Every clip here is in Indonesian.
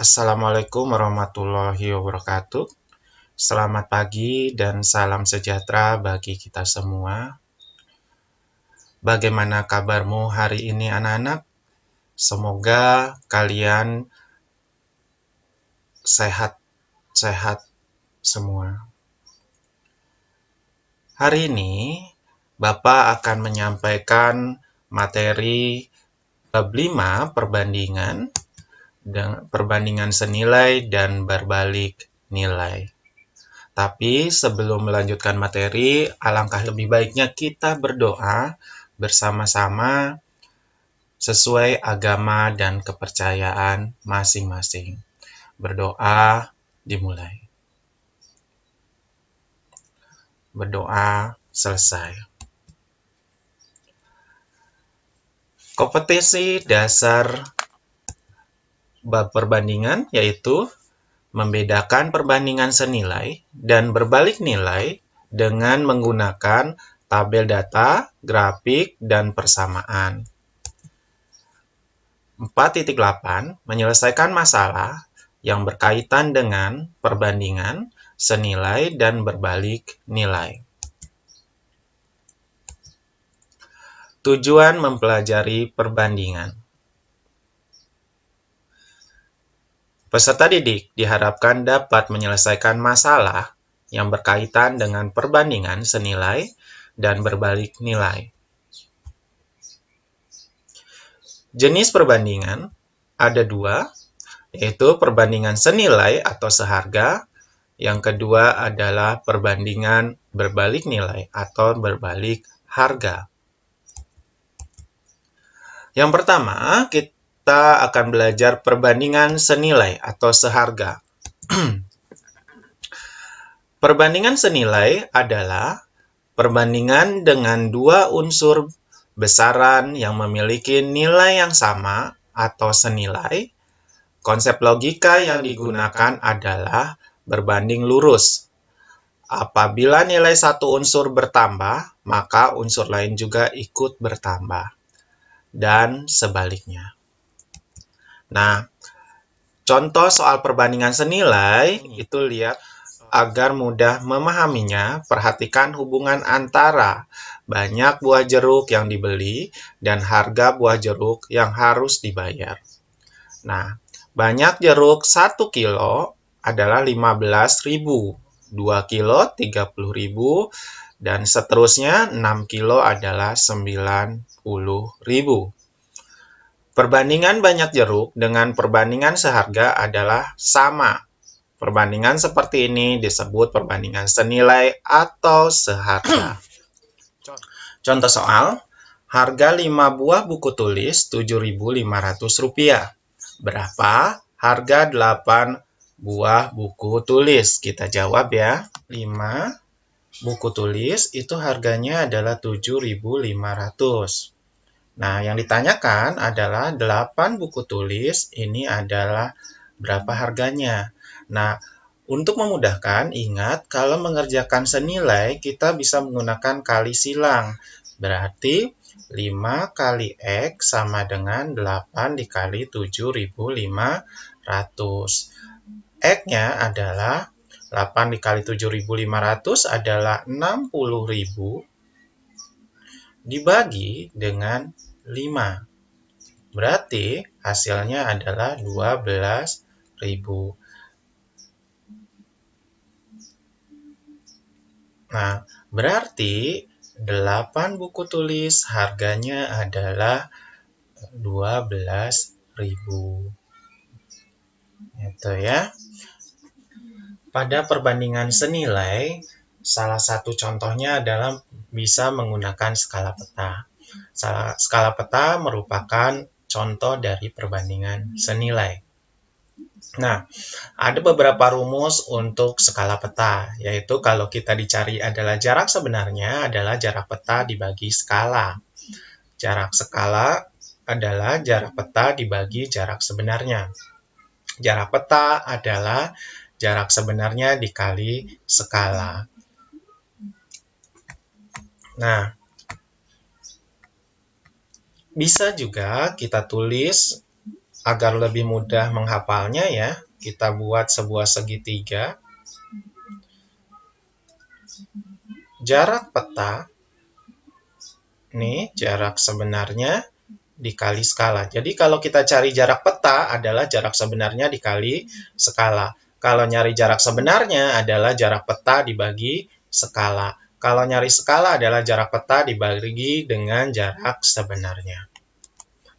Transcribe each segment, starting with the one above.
Assalamualaikum warahmatullahi wabarakatuh. Selamat pagi dan salam sejahtera bagi kita semua. Bagaimana kabarmu hari ini anak-anak? Semoga kalian sehat-sehat semua. Hari ini Bapak akan menyampaikan materi bab 5 perbandingan senilai dan berbalik nilai. Tapi sebelum melanjutkan materi, alangkah lebih baiknya kita berdoa bersama-sama sesuai agama dan kepercayaan masing-masing. Berdoa dimulai. Berdoa selesai. Kompetensi dasar bab perbandingan yaitu membedakan perbandingan senilai dan berbalik nilai dengan menggunakan tabel data, grafik, dan persamaan. 4.8 menyelesaikan masalah yang berkaitan dengan perbandingan senilai dan berbalik nilai. Tujuan mempelajari perbandingan. Peserta didik diharapkan dapat menyelesaikan masalah yang berkaitan dengan perbandingan senilai dan berbalik nilai. Jenis perbandingan ada dua, yaitu perbandingan senilai atau seharga. Yang kedua adalah perbandingan berbalik nilai atau berbalik harga. Yang pertama, kita akan belajar perbandingan senilai atau seharga. Perbandingan senilai adalah perbandingan dengan dua unsur besaran yang memiliki nilai yang sama atau senilai. Konsep logika yang digunakan adalah berbanding lurus. Apabila nilai satu unsur bertambah, maka unsur lain juga ikut bertambah. Dan sebaliknya. Nah, contoh soal perbandingan senilai, itu lihat agar mudah memahaminya, perhatikan hubungan antara banyak buah jeruk yang dibeli dan harga buah jeruk yang harus dibayar. Nah, banyak jeruk 1 kilo adalah 15.000, 2 kilo 30.000, dan seterusnya 6 kilo adalah 90.000. Perbandingan banyak jeruk dengan perbandingan seharga adalah sama. Perbandingan seperti ini disebut perbandingan senilai atau seharga. Contoh soal, harga 5 buah buku tulis Rp7.500. Berapa harga 8 buah buku tulis? Kita jawab ya. 5 buku tulis itu harganya adalah Rp7.500. Nah, yang ditanyakan adalah 8 buku tulis ini adalah berapa harganya. Nah, untuk memudahkan, ingat kalau mengerjakan senilai, kita bisa menggunakan kali silang. Berarti 5 kali X sama dengan 8 dikali 7.500. X-nya adalah 8 dikali 7.500 adalah 60.000 dibagi dengan 5. Berarti hasilnya adalah 12.000. Nah, berarti 8 buku tulis harganya adalah 12.000. Itu ya. Pada perbandingan senilai, salah satu contohnya adalah bisa menggunakan skala peta. Skala peta merupakan contoh dari perbandingan senilai. Nah, ada beberapa rumus untuk skala peta, yaitu kalau kita dicari adalah jarak sebenarnya adalah jarak peta dibagi skala. Jarak skala adalah jarak peta dibagi jarak sebenarnya. Jarak peta adalah jarak sebenarnya dikali skala. Nah, bisa juga kita tulis Agar lebih mudah menghafalnya ya, kita buat sebuah segitiga. Jarak peta, nih jarak sebenarnya dikali skala. Jadi kalau kita cari jarak peta adalah jarak sebenarnya dikali skala. Kalau nyari jarak sebenarnya adalah jarak peta dibagi skala. Kalau nyari skala adalah jarak peta dibagi dengan jarak sebenarnya.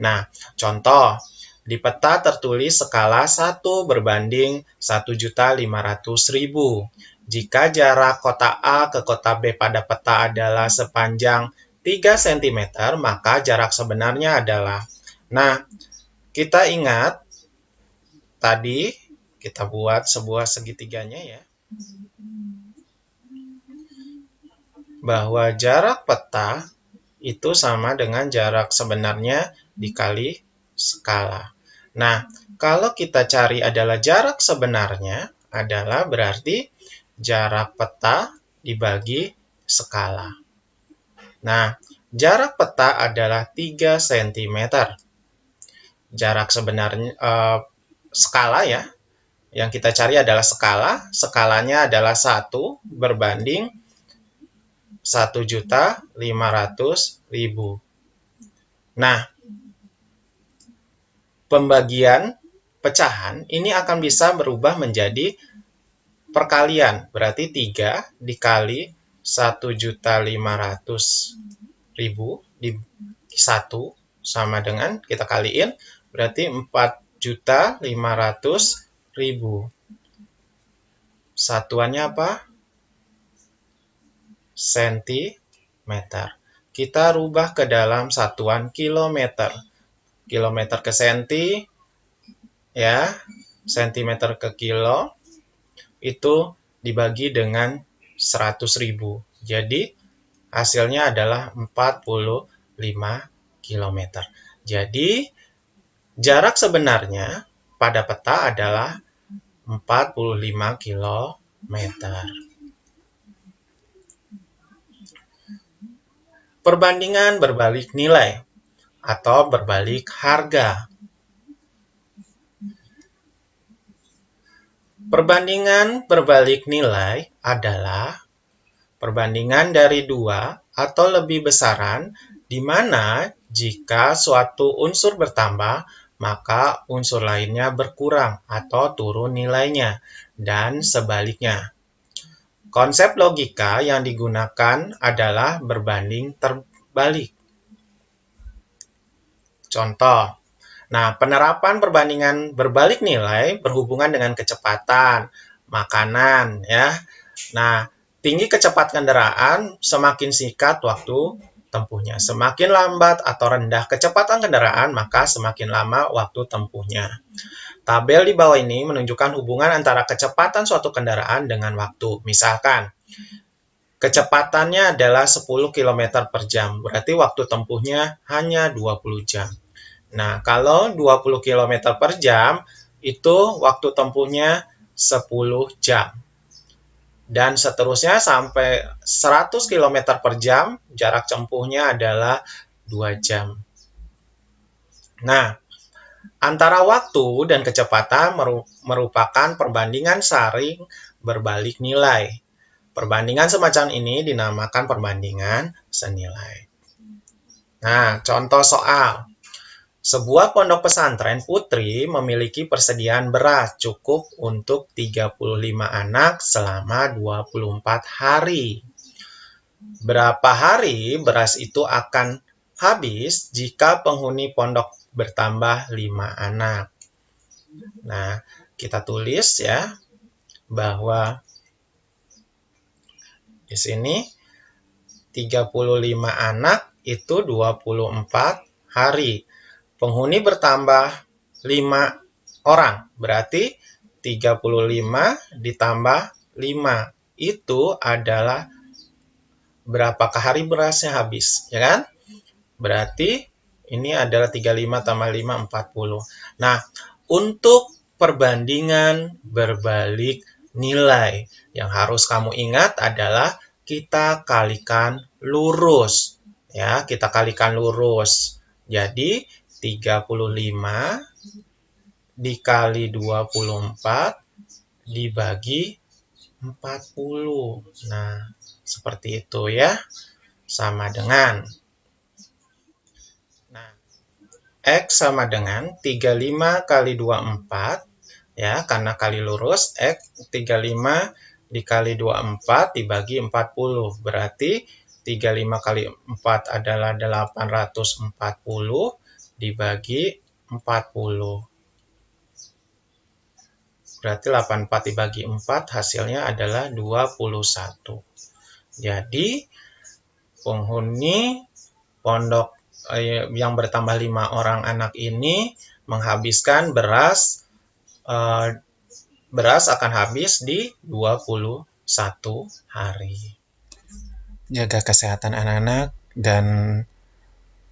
Nah, contoh. Di peta tertulis skala 1 berbanding 1.500.000. Jika jarak kota A ke kota B pada peta adalah sepanjang 3 cm, maka jarak sebenarnya adalah. Nah, kita ingat tadi kita buat sebuah segitiganya ya. Bahwa jarak peta itu sama dengan jarak sebenarnya dikali skala. Nah, kalau kita cari adalah jarak sebenarnya adalah berarti jarak peta dibagi skala. Nah, jarak peta adalah 3 cm. Jarak sebenarnya skala ya. Yang kita cari adalah skala. Skalanya adalah 1 berbanding 1.500.000. Nah, pembagian pecahan ini akan bisa berubah menjadi perkalian. Berarti 3 dikali 1.500.000 di 1 sama dengan, kita kaliin, berarti 4.500.000. Satuannya apa? Sentimeter. Kita rubah ke dalam satuan kilometer. Kilometer ke senti, ya, sentimeter ke kilo, itu dibagi dengan 100.000. Jadi, hasilnya adalah 45 km. Jadi, jarak sebenarnya pada peta adalah 45 km. Perbandingan berbalik nilai atau berbalik harga. Perbandingan berbalik nilai adalah perbandingan dari dua atau lebih besaran, di mana jika suatu unsur bertambah, maka unsur lainnya berkurang atau turun nilainya, dan sebaliknya. Konsep logika yang digunakan adalah berbanding terbalik. Contoh. Nah, penerapan perbandingan berbalik nilai berhubungan dengan kecepatan, makanan, ya. Nah, tinggi kecepatan kendaraan semakin singkat waktu tempuhnya. Semakin lambat atau rendah kecepatan kendaraan, maka semakin lama waktu tempuhnya. Tabel di bawah ini menunjukkan hubungan antara kecepatan suatu kendaraan dengan waktu. Misalkan, kecepatannya adalah 10 km per jam, berarti waktu tempuhnya hanya 20 jam. Nah, kalau 20 km per jam, itu waktu tempuhnya 10 jam. Dan seterusnya sampai 100 km per jam, jarak tempuhnya adalah 2 jam. Nah, antara waktu dan kecepatan merupakan perbandingan saring berbalik nilai. Perbandingan semacam ini dinamakan perbandingan senilai. Nah, contoh soal. Sebuah pondok pesantren putri memiliki persediaan beras cukup untuk 35 anak selama 24 hari. Berapa hari beras itu akan habis jika penghuni pondok bertambah 5 anak? Nah, kita tulis ya bahwa di sini 35 anak itu 24 hari. Penghuni bertambah 5 orang, berarti 35 ditambah 5, itu adalah berapakah hari berasnya habis, ya kan? Berarti ini adalah 35 tambah 5, 40. Nah, untuk perbandingan berbalik nilai, yang harus kamu ingat adalah kita kalikan lurus. Ya, kita kalikan lurus. Jadi, 35 dikali 24 dibagi 40. Nah, seperti itu ya. Sama dengan, nah, X sama dengan 35 kali 24, ya, karena kali lurus, X 35 dikali 24 dibagi 40. Berarti 35 kali 4 adalah 840 dibagi 40. Berarti 84 dibagi 4 hasilnya adalah 21. Jadi, penghuni pondok yang bertambah 5 orang anak ini menghabiskan beras akan habis di 21 hari. Jaga kesehatan anak-anak dan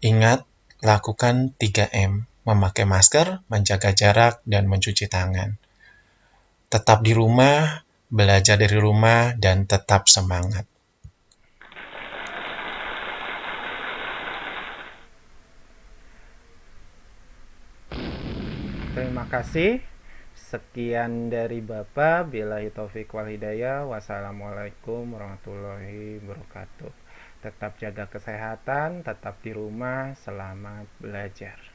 ingat lakukan 3M, memakai masker, menjaga jarak, dan mencuci tangan. Tetap di rumah, belajar dari rumah, dan tetap semangat. Terima kasih. Sekian dari Bapak. Billahi taufik wal hidayah. Wassalamualaikum warahmatullahi wabarakatuh. Tetap jaga kesehatan, tetap di rumah, selamat belajar.